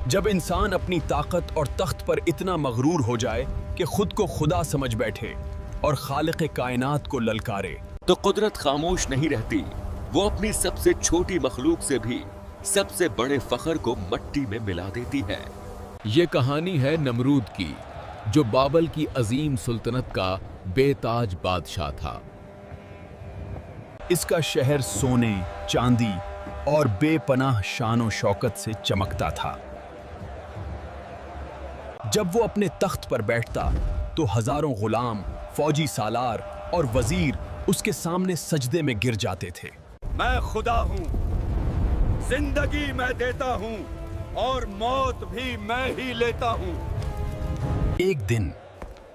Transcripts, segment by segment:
جب انسان اپنی طاقت اور تخت پر اتنا مغرور ہو جائے کہ خود کو خدا سمجھ بیٹھے اور خالق کائنات کو للکارے تو قدرت خاموش نہیں رہتی، وہ اپنی سب سے چھوٹی مخلوق سے بھی سب سے بڑے فخر کو مٹی میں ملا دیتی ہے۔ یہ کہانی ہے نمرود کی، جو بابل کی عظیم سلطنت کا بے تاج بادشاہ تھا۔ اس کا شہر سونے، چاندی اور بے پناہ شان و شوکت سے چمکتا تھا۔ جب وہ اپنے تخت پر بیٹھتا تو ہزاروں غلام، فوجی سالار اور وزیر اس کے سامنے سجدے میں گر جاتے تھے۔ میں خدا ہوں، زندگی میں دیتا ہوں اور موت بھی میں ہی لیتا ہوں۔ ایک دن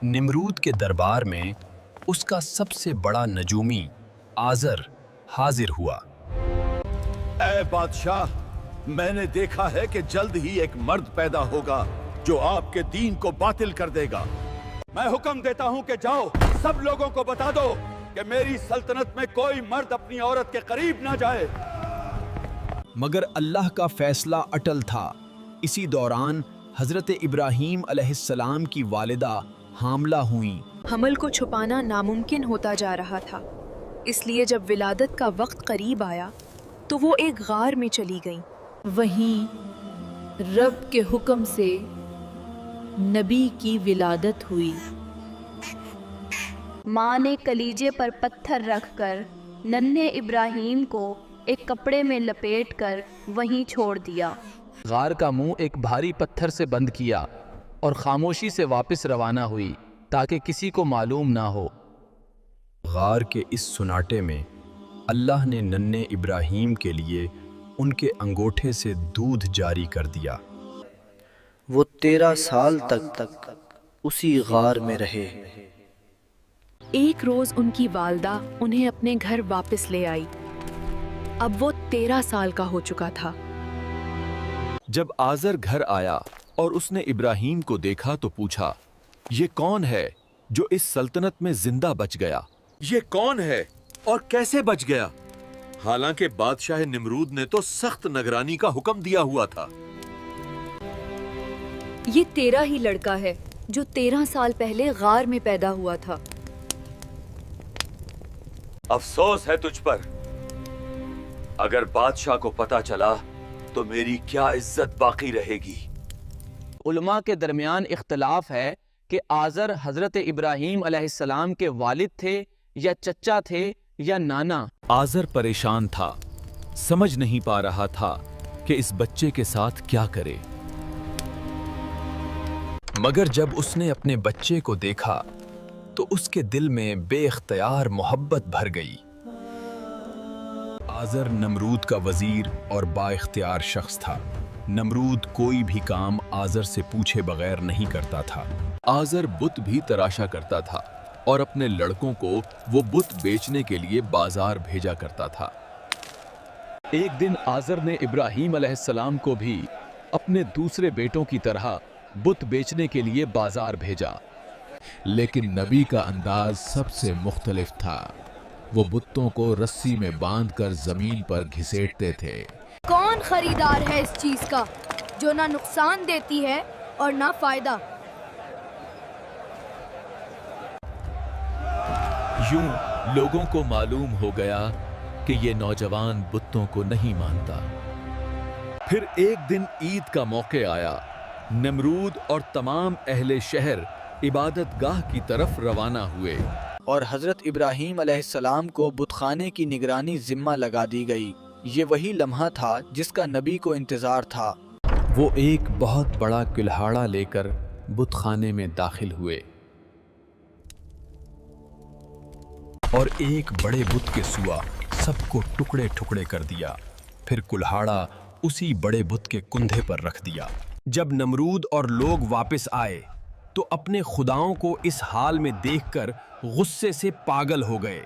نمرود کے دربار میں اس کا سب سے بڑا نجومی آزر حاضر ہوا۔ اے بادشاہ، میں نے دیکھا ہے کہ جلد ہی ایک مرد پیدا ہوگا جو آپ کے دین کو باطل کر دے گا۔ میں حکم دیتا ہوں کہ جاؤ سب لوگوں کو بتا دو کہ میری سلطنت میں کوئی مرد اپنی عورت کے قریب نہ جائے۔ مگر اللہ کا فیصلہ اٹل تھا۔ اسی دوران حضرت ابراہیم علیہ السلام کی والدہ حاملہ ہوئیں۔ حمل کو چھپانا ناممکن ہوتا جا رہا تھا، اس لیے جب ولادت کا وقت قریب آیا تو وہ ایک غار میں چلی گئیں۔ وہیں رب کے حکم سے نبی کی ولادت ہوئی۔ ماں نے کلیجے پر پتھر رکھ کر ننھے ابراہیم کو ایک کپڑے میں لپیٹ کر وہیں چھوڑ دیا۔ غار کا منہ ایک بھاری پتھر سے بند کیا اور خاموشی سے واپس روانہ ہوئی تاکہ کسی کو معلوم نہ ہو۔ غار کے اس سناٹے میں اللہ نے ننھے ابراہیم کے لیے ان کے انگوٹھے سے دودھ جاری کر دیا۔ وہ 13 سال تک اسی غار میں رہے۔ ایک روز ان کی والدہ انہیں اپنے گھر واپس لے آئی۔ اب وہ 13 سال کا ہو چکا تھا۔ جب آزر گھر آیا اور اس نے ابراہیم کو دیکھا تو پوچھا، یہ کون ہے جو اس سلطنت میں زندہ بچ گیا؟ یہ کون ہے اور کیسے بچ گیا؟ حالانکہ بادشاہ نمرود نے تو سخت نگرانی کا حکم دیا ہوا تھا۔ یہ تیرا ہی لڑکا ہے جو 13 سال پہلے غار میں پیدا ہوا تھا۔ افسوس ہے تجھ پر، اگر بادشاہ کو پتا چلا تو میری کیا عزت باقی رہے گی۔ علماء کے درمیان اختلاف ہے کہ آزر حضرت ابراہیم علیہ السلام کے والد تھے یا چچا تھے یا نانا۔ آزر پریشان تھا، سمجھ نہیں پا رہا تھا کہ اس بچے کے ساتھ کیا کرے۔ مگر جب اس نے اپنے بچے کو دیکھا تو اس کے دل میں بے اختیار محبت بھر گئی۔ آزر نمرود کا وزیر اور با اختیار شخص تھا۔ نمرود کوئی بھی کام آزر سے پوچھے بغیر نہیں کرتا تھا۔ آزر بت بھی تراشا کرتا تھا اور اپنے لڑکوں کو وہ بت بیچنے کے لیے بازار بھیجا کرتا تھا۔ ایک دن آزر نے ابراہیم علیہ السلام کو بھی اپنے دوسرے بیٹوں کی طرح بت بیچنے کے لیے بازار بھیجا، لیکن نبی کا انداز سب سے مختلف تھا۔ وہ بتوں کو رسی میں باندھ کر زمین پر گھسیٹتے تھے۔ کون خریدار ہے اس چیز کا جو نہ نقصان دیتی ہے اور نہ فائدہ؟ یوں لوگوں کو معلوم ہو گیا کہ یہ نوجوان بتوں کو نہیں مانتا۔ پھر ایک دن عید کا موقع آیا۔ نمرود اور تمام اہل شہر عبادت گاہ کی طرف روانہ ہوئے، اور حضرت ابراہیم علیہ السلام کو بت خانے کی نگرانی ذمہ لگا دی گئی۔ یہ وہی لمحہ تھا جس کا نبی کو انتظار تھا۔ وہ ایک بہت بڑا کلہاڑا لے کر بت خانے میں داخل ہوئے اور ایک بڑے بت کے سوا سب کو ٹکڑے ٹکڑے کر دیا۔ پھر کلہاڑا اسی بڑے بت کے کندھے پر رکھ دیا۔ جب نمرود اور لوگ واپس آئے تو اپنے خداؤں کو اس حال میں دیکھ کر غصے سے پاگل ہو گئے۔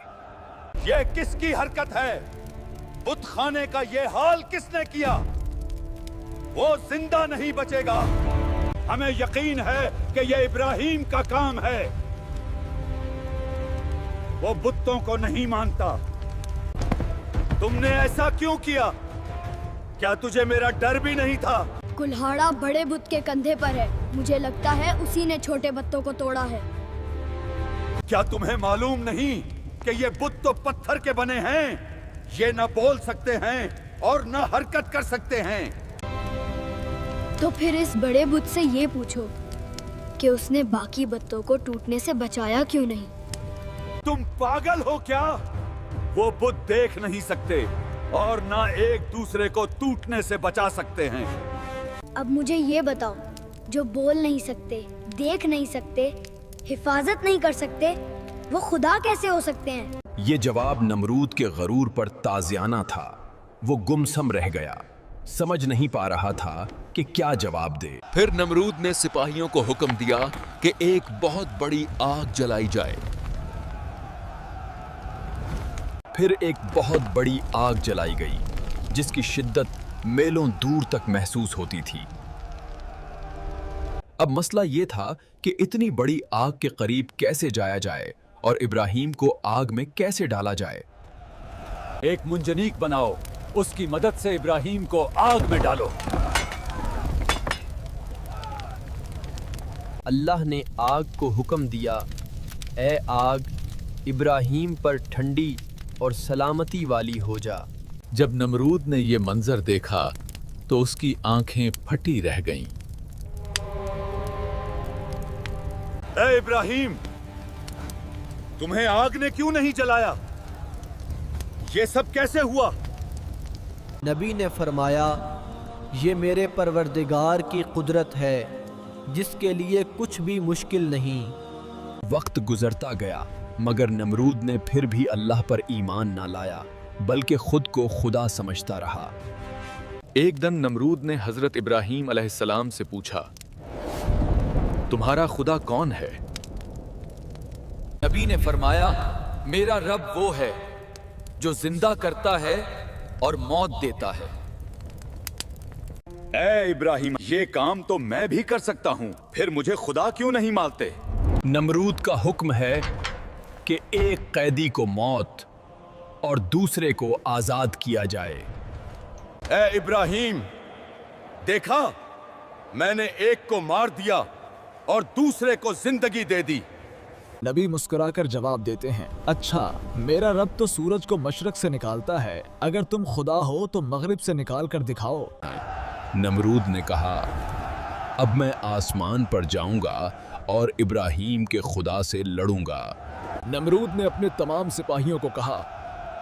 یہ کس کی حرکت ہے؟ بت خانے کا یہ حال کس نے کیا؟ وہ زندہ نہیں بچے گا۔ ہمیں یقین ہے کہ یہ ابراہیم کا کام ہے۔ وہ بتوں کو نہیں مانتا۔ تم نے ایسا کیوں کیا؟ کیا تجھے میرا ڈر بھی نہیں تھا؟ कुल्हाड़ा बड़े बुत के कंधे पर है। मुझे लगता है उसी ने छोटे बत्तों को तोड़ा है। क्या तुम्हें मालूम नहीं कि ये बुत तो पत्थर के बने हैं? ये न बोल सकते हैं और न हरकत कर सकते हैं। तो फिर इस बड़े बुत से ये पूछो कि उसने बाकी बत्तों को टूटने से बचाया क्यों नहीं? तुम पागल हो क्या? वो बुत देख नहीं सकते और ना एक दूसरे को टूटने से बचा सकते हैं। अब मुझे ये बताओ, जो बोल नहीं सकते, देख नहीं सकते, हिफाजत नहीं कर सकते, वो खुदा कैसे हो सकते हैं? ये जवाब नमरूद के गरूर पर ताज़ियाना था। वो गुमसम रह गया, समझ नहीं पा रहा था कि क्या जवाब दे। फिर नमरूद ने सिपाहियों को हुक्म दिया कि एक बहुत बड़ी आग जलाई जाए। फिर एक बहुत बड़ी आग जलाई गई, जिसकी शिद्दत मीलों दूर तक महसूस होती थी। अब मसला ये था कि इतनी बड़ी आग के करीब कैसे जाया जाए और इब्राहीम को आग में कैसे डाला जाए। एक मुंजनीक बनाओ, उसकी मदद से इब्राहीम को आग में डालो। अल्लाह ने आग को हुक्म दिया, ए आग, इब्राहीम पर ठंडी और सलामती वाली हो जा। जब नमरूद ने ये मंजर देखा तो उसकी आंखें फटी रह गईं। ए इब्राहीम, तुम्हें आग ने क्यों नहीं जलाया? ये सब कैसे हुआ? नबी ने फरमाया, ये मेरे परवरदिगार की कुदरत है, जिसके लिए कुछ भी मुश्किल नहीं। वक्त गुजरता गया, मगर नमरूद ने फिर भी अल्लाह पर ईमान ना लाया, बल्कि खुद को खुदा समझता रहा। एक दिन नमरूद ने हजरत इब्राहीम अलैहिस्सलाम से पूछा, तुम्हारा खुदा कौन है? नबी ने फरमाया, मेरा रब वो है जो जिंदा करता है और मौत देता है। ए इब्राहीम, ये काम तो मैं भी कर सकता हूँ, फिर मुझे खुदा क्यों नहीं मानते? नमरूद का हुक्म है कि एक कैदी को मौत और दूसरे को आजाद किया जाए। ए इब्राहीम, देखा, मैंने एक को मार दिया और दूसरे को जिंदगी दे दी। नबी मुस्कुराकर जवाब देते हैं, अच्छा, मेरा रब तो सूरज को मशरक से निकालता है, अगर तुम खुदा हो तो मगरिब से निकाल कर दिखाओ। नमरूद ने कहा, अब मैं आसमान पर जाऊंगा और इब्राहीम के खुदा से लड़ूंगा। नमरूद ने अपने तमाम सिपाहियों को कहा,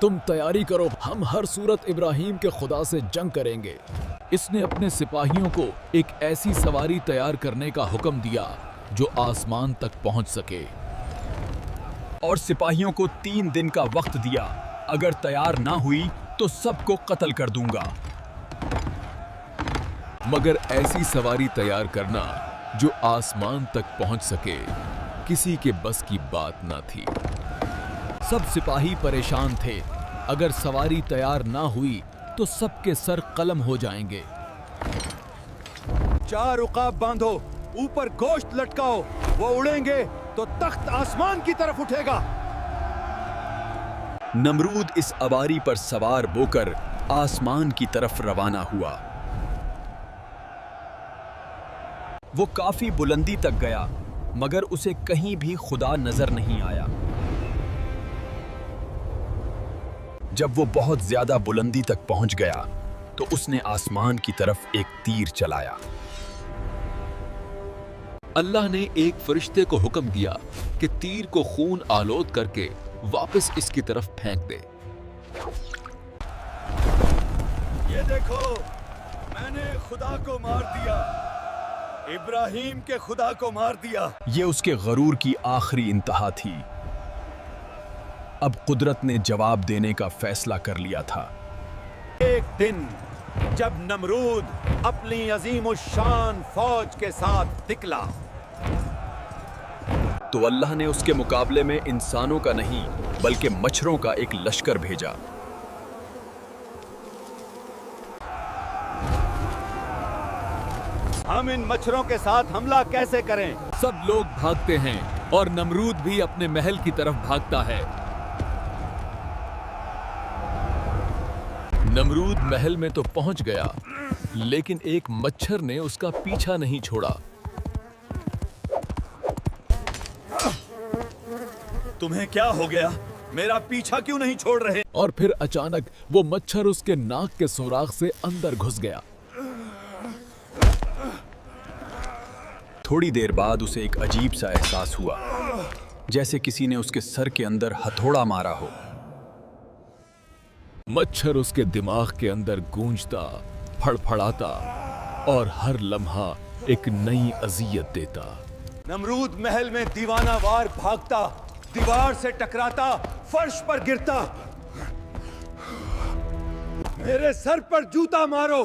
तुम तैयारी करो, हम हर सूरत इब्राहीम के खुदा से जंग करेंगे। इसने अपने सिपाहियों को एक ऐसी सवारी तैयार करने का हुक्म दिया जो आसमान तक पहुंच सके, और सिपाहियों को 3 दिन का वक्त दिया। अगर तैयार ना हुई तो सबको कत्ल कर दूंगा। मगर ऐसी सवारी तैयार करना जो आसमान तक पहुंच सके किसी के बस की बात ना थी। सब सिपाही परेशान थे, अगर सवारी तैयार ना हुई तो सबके सर कलम हो जाएंगे। 4 उकाब बांधो, ऊपर गोश्त लटकाओ, वो उड़ेंगे तो तख्त आसमान की तरफ उठेगा। नमरूद इस अबारी पर सवार होकर आसमान की तरफ रवाना हुआ। वो काफी बुलंदी तक गया, मगर उसे कहीं भी खुदा नजर नहीं आया। जब वो बहुत ज्यादा बुलंदी तक पहुंच गया तो उसने आसमान की तरफ एक तीर चलाया। अल्लाह ने एक फरिश्ते को हुक्म दिया कि तीर को खून आलोद करके वापस इसकी तरफ फेंक दे। ये देखो, मैंने खुदा को मार दिया, इब्राहीम के खुदा को मार दिया। ये उसके गरूर की आखिरी इंतहा थी। अब कुदरत ने जवाब देने का फैसला कर लिया था। एक दिन जब नमरूद अपनी अजीमुशान फौज के साथ निकला तो अल्लाह ने उसके मुकाबले में इंसानों का नहीं बल्कि मच्छरों का एक लश्कर भेजा। हम इन मच्छरों के साथ हमला कैसे करें? सब लोग भागते हैं और नमरूद भी अपने महल की तरफ भागता है। नमरूद महल में तो पहुंच गया, लेकिन एक मच्छर ने उसका पीछा नहीं छोड़ा। तुम्हें क्या हो गया? मेरा पीछा क्यों नहीं छोड़ रहे? और फिर अचानक वो मच्छर उसके नाक के सुराख से अंदर घुस गया। थोड़ी देर बाद उसे एक अजीब सा एहसास हुआ, जैसे किसी ने उसके सर के अंदर हथौड़ा मारा हो। मच्छर उसके दिमाग के अंदर गूंजता, फड़फड़ाता और हर लम्हा एक नई अजियत देता। नमरूद महल में दीवानावार भागता, दीवार से टकराता, फर्श पर गिरता। मेरे सर पर जूता मारो,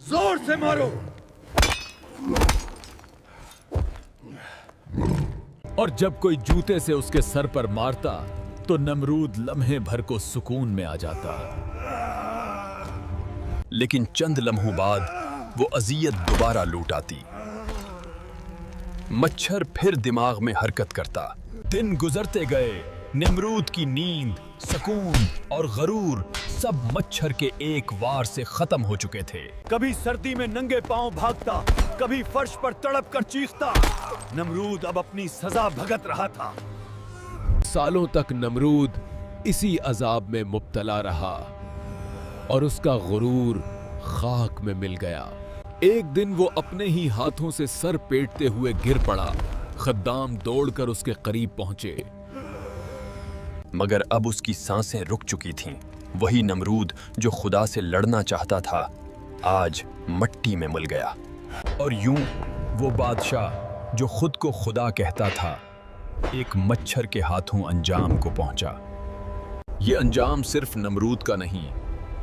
जोर से मारो। और जब कोई जूते से उसके सर पर मारता तो नमरूद लम्हे भर को सुकून में आ जाता। लेकिन चंद लम्हों बाद वो अजियत दोबारा लौट आती। मच्छर फिर दिमाग में हरकत करता। दिन गुजरते गए। नमरूद की नींद, सुकून और गरूर सब मच्छर के एक वार से खत्म हो चुके थे। कभी सर्दी में नंगे पांव भागता, कभी फर्श पर तड़प कर चीखता। नमरूद अब अपनी सजा भुगत रहा था। सालों तक नमरूद इसी अजाब में मुब्तला रहा और उसका गुरूर खाक में मिल गया। एक दिन वो अपने ही हाथों से सर पेटते हुए गिर पड़ा। खद्दाम दौड़कर उसके करीब पहुंचे, मगर अब उसकी सांसें रुक चुकी थीं। वही नमरूद जो खुदा से लड़ना चाहता था, आज मट्टी में मिल गया। और यूं वो बादशाह जो खुद को खुदा कहता था, एक मच्छर के हाथों अंजाम को पहुंचा। ये अंजाम सिर्फ नमरूद का नहीं,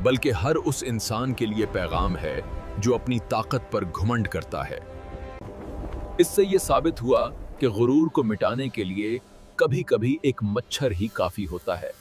बल्कि हर उस इंसान के लिए पैगाम है जो अपनी ताकत पर घुमंड करता है। इससे ये साबित हुआ कि गुरूर को मिटाने के लिए कभी-कभी एक मच्छर ही काफी होता है।